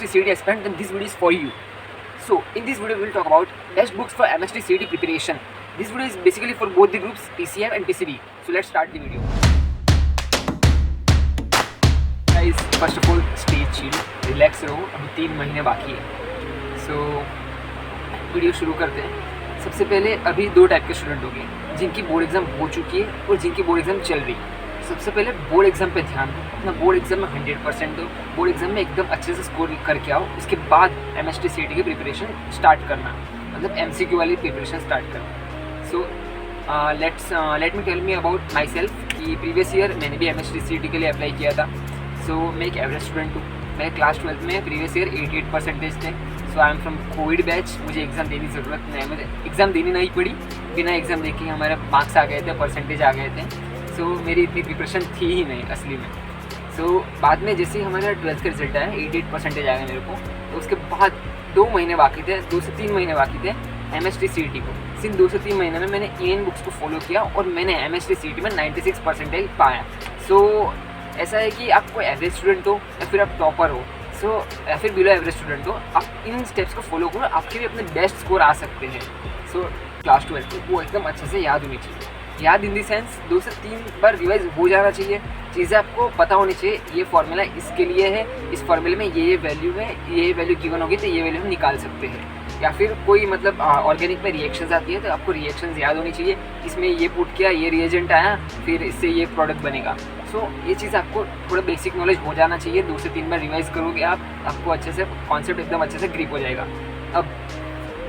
CET aspirant, then this video is for you. So in this video we will talk about best books for MST CET preparation. This video is basically for both the groups PCM and PCB. So let's start the video. Guys, first of all stay chill, relax रहो, अभी 3 महीने बाकी है. So video शुरू करते हैं. सबसे पहले अभी 2 टाइप के स्टूडेंट होंगे, जिनकी बोर्ड एग्जाम हो चुकी है और जिनकी बोर्ड एग्जाम चल रही है. सबसे पहले बोर्ड एग्जाम पे ध्यान दो, अपना बोर्ड एग्जाम में 100% दो, बोर्ड एग्जाम में एकदम अच्छे से स्कोर करके आओ. उसके बाद MST CET की प्रिपरेशन स्टार्ट करना, मतलब MCQ वाली प्रिपरेशन स्टार्ट करना. So let me tell me about myself कि प्रीवियस ईयर मैंने भी MST CET के लिए अप्लाई किया था. सो मैं एक एवरेज स्टूडेंट हूँ. मेरे क्लास 12 में प्रीवियस ईयर 88% थे. So I am from covid batch. मुझे एग्ज़ाम देने की ज़रूरत नहीं, मुझे एग्ज़ाम देनी नहीं पड़ी. बिना एग्ज़ाम देखे हमारे मार्क्स आ गए थे, परसेंटेज आ गए थे. सो मेरी इतनी प्रिपरेशन थी ही नहीं असली में. सो बाद में जैसे ही हमारा 12th का रिजल्ट आया, 88% आ गया मेरे को. तो उसके बाद 2 महीने बाकी थे, 2 से 3 महीने बाकी थे MST CET को. सिर्फ 2 से 3 महीने में मैंने EN बुक्स को फॉलो किया और मैंने MST CET में 96% पाया. सो ऐसा है कि आप कोई एवरेज स्टूडेंट हो या फिर आप टॉपर हो, सो या फिर बिलो एवरेज स्टूडेंट हो, आप इन स्टेप्स को फॉलो करो, आपके भी अपने बेस्ट स्कोर आ सकते हैं. सो क्लास 12 वो एकदम अच्छे से याद होनी चाहिए. याद इन दी सेंस 2 से 3 बार रिवाइज हो जाना चाहिए. चीज़ें आपको पता होनी चाहिए, ये फार्मूला इसके लिए है, इस फार्मूले में ये वैल्यू है, ये वैल्यू गिवन होगी तो ये वैल्यू हम निकाल सकते हैं. या फिर कोई मतलब ऑर्गेनिक में रिएक्शंस आती है तो आपको रिएक्शंस याद होनी चाहिए. इसमें ये पुट किया, ये रिएजेंट आया, फिर इससे ये प्रोडक्ट बनेगा. सो ये चीज़ आपको थोड़ा बेसिक नॉलेज हो जाना चाहिए. 2 से 3 बार रिवाइज करोगे आपको अच्छे से कॉन्सेप्ट एकदम अच्छे से ग्रिप हो जाएगा. अब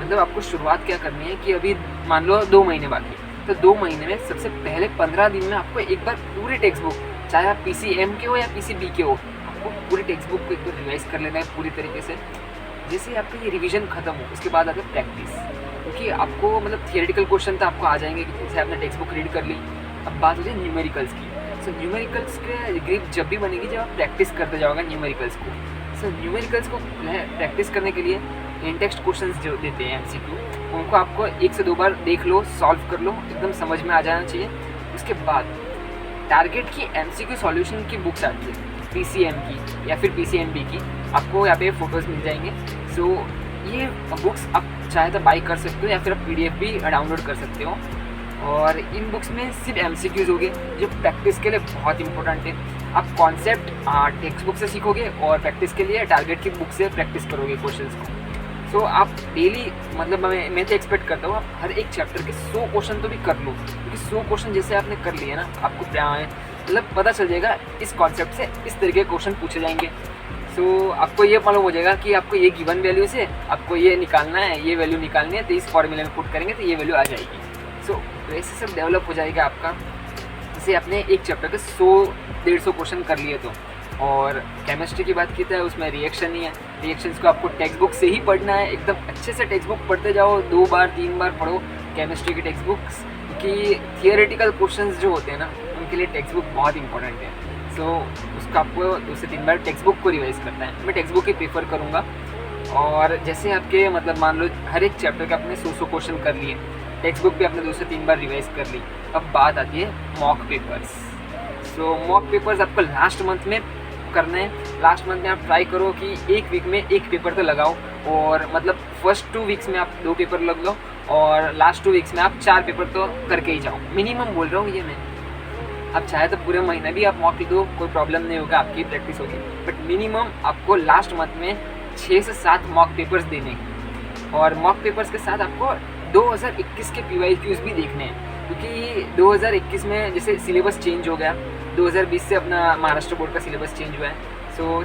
मतलब आपको शुरुआत क्या करनी है कि अभी मान लो 2 महीने बाकी, तो 2 महीने में सबसे पहले 15 दिन में आपको एक बार पूरी टेक्स्ट बुक, चाहे आप PCM के हो या PCB के हो, आपको पूरी टेक्स्ट बुक को एक बार रिवाइज कर लेना है पूरी तरीके से. जैसे ही आपका ये रिवीजन खत्म हो, उसके बाद आता है प्रैक्टिस. क्योंकि आपको मतलब थियोरेटिकल क्वेश्चन तो आपको आ जाएंगे कि जैसे आपने टेक्स्ट बुक रीड कर ली. अब बात हो जाए न्यूमेरिकल्स की. सो न्यूमेरिकल्स के ग्रिप जब भी बनेगी जब आप प्रैक्टिस करते जाओगे न्यूमेरिकल्स को. सो न्यूमेरिकल्स को प्रैक्टिस करने के लिए इन टेक्स्ट क्वेश्चंस जो देते हैं MCQ, उनको आपको 1 से 2 बार देख लो, सॉल्व कर लो, एकदम समझ में आ जाना चाहिए. उसके बाद टारगेट की MCQ सॉल्यूशन की बुक्स आती है PCM की या फिर PCMB की, आपको यहाँ पे फ़ोटोज़ मिल जाएंगे. सो ये बुक्स आप चाहे तो बाई कर सकते हो या फिर आप PDF भी डाउनलोड कर सकते हो. और इन बुक्स में सिर्फ MCQs होंगे जो प्रैक्टिस के लिए बहुत इंपॉर्टेंट है. आप कॉन्सेप्ट टेक्स्ट बुक से सीखोगे और प्रैक्टिस के लिए टारगेट की बुक से प्रैक्टिस करोगे क्वेश्चंस को. सो आप डेली मतलब मैं तो एक्सपेक्ट करता हूँ आप हर एक चैप्टर के 100 क्वेश्चन तो भी कर लो. क्योंकि 100 क्वेश्चन जैसे आपने कर लिए ना, आपको मतलब पता चल जाएगा इस कॉन्सेप्ट से इस तरीके के क्वेश्चन पूछे जाएंगे. सो आपको ये मालूम हो जाएगा कि आपको ये गिवन वैल्यू से आपको ये निकालना है, ये वैल्यू निकालनी है, तो इस फॉर्मूले में पुट करेंगे तो ये वैल्यू आ जाएगी. सो वैसे सब डेवलप हो जाएगा आपका. जैसे आपने एक चैप्टर के 100-150 क्वेश्चन कर लिए तो. और केमिस्ट्री की बात की तो उसमें रिएक्शन ही है. रिएक्शंस को आपको टेक्स्ट बुक से ही पढ़ना है. एकदम अच्छे से टेक्स्ट बुक पढ़ते जाओ, 2 बार 3 बार पढ़ो केमिस्ट्री की टेक्स्ट बुक्स. क्योंकि थियोरेटिकल क्वेश्चंस जो होते हैं ना, उनके लिए टेक्स्ट बुक बहुत इंपॉर्टेंट है. सो उसका आपको 2 से 3 बार टेक्स्ट बुक को रिवाइज करना है. मैं टेक्स्ट बुक ही प्रेफर करूँगा. और जैसे आपके मतलब मान लो हर एक चैप्टर के आपने 100 क्वेश्चन कर लिए, टेक्स्ट बुक भी आपने 2 से 3 बार रिवाइज कर ली. अब बात आती है मॉक पेपर्स. सो मॉक पेपर्स आपको लास्ट मंथ में करना है. लास्ट मंथ में आप ट्राई करो कि एक वीक में एक पेपर तो लगाओ. और मतलब फर्स्ट 2 वीक्स में आप 2 पेपर लग लो और लास्ट 2 वीक्स में आप 4 पेपर तो करके ही जाओ. मिनिमम बोल रहा हूँ ये मैं. आप चाहे तो पूरे महीना भी आप मॉक दो, कोई प्रॉब्लम नहीं होगा, आपकी प्रैक्टिस होगी. बट मिनिमम आपको लास्ट मंथ में 6 से 7 मॉक पेपर्स देने हैं. और मॉक पेपर्स के साथ आपको 2021 के PYQs भी देखने हैं. क्योंकि 2021 में जैसे सिलेबस चेंज हो गया, 2020 से अपना महाराष्ट्र बोर्ड का सिलेबस चेंज हुआ है. So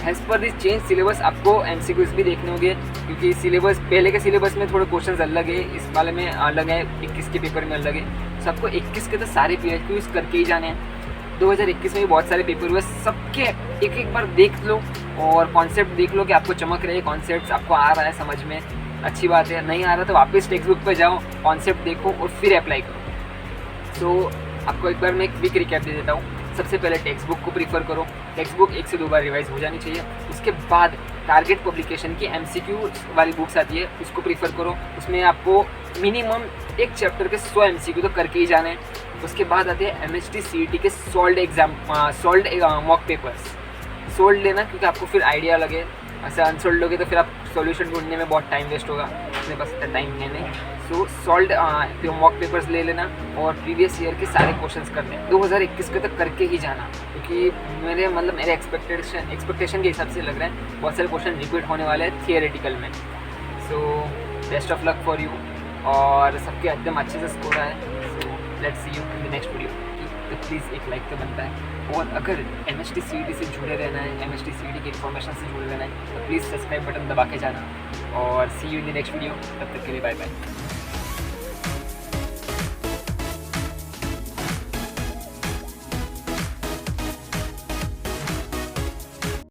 as per this change syllabus आपको MCQs भी देखने होंगे. क्योंकि सिलेबस पहले के सिलेबस में थोड़े क्वेश्चंस अलग है, इस वाले में अलग है, 21 के पेपर में अलग है. सो आपको 21 के तो सारे PYQs करके ही जाने हैं. 2021 में भी बहुत सारे पेपर हुए, सबके एक बार देख लो और कॉन्सेप्ट देख लो कि आपको चमक रहे कॉन्सेप्ट, आपको आ रहा है समझ में, अच्छी बात है. नहीं आ रहा तो वापस टेक्स्ट बुक पर जाओ, कॉन्सेप्ट देखो और फिर अप्लाई करो. सो आपको एक बार मैं एक क्विक रिकैप दे देता हूँ. सबसे पहले टेक्स्ट बुक को प्रीफर करो. टेक्स्ट बुक 1 से 2 बार रिवाइज हो जानी चाहिए. उसके बाद टारगेट पब्लिकेशन की MCQ वाली बुक्स आती है, उसको प्रीफर करो. उसमें आपको मिनिमम एक चैप्टर के 100 MCQ तो करके ही जाने हैं. उसके बाद आते हैं MST CET के सॉल्ड मॉक पेपर्स. सोल्ड लेना क्योंकि आपको फिर आइडिया लगे ऐसे अनसोल्ड लोगे तो फिर आप सॉल्यूशन ढूंढने में बहुत टाइम वेस्ट होगा, अपने पास इतना टाइम है नहीं। सो सॉल्व मॉक पेपर्स ले लेना और प्रीवियस ईयर के सारे क्वेश्चंस करने 2021 के तक करके ही जाना, क्योंकि मेरे एक्सपेक्टेशन के हिसाब से लग रहा है बहुत सारे क्वेश्चन रिपीट होने वाले हैं थियोरेटिकल में। So best of luck for you, और सबके एकदम अच्छे से स्कोर आए। So let's see you in the next video. तो प्लीज़ एक लाइक तो बनता है, और अगर MHT CET से जुड़े रहना है, MHT CET की इन्फॉर्मेशन से जुड़े रहना है तो प्लीज़ सब्सक्राइब बटन दबा के जाना, और see you in the next video. तब तक के लिए बाय बाय।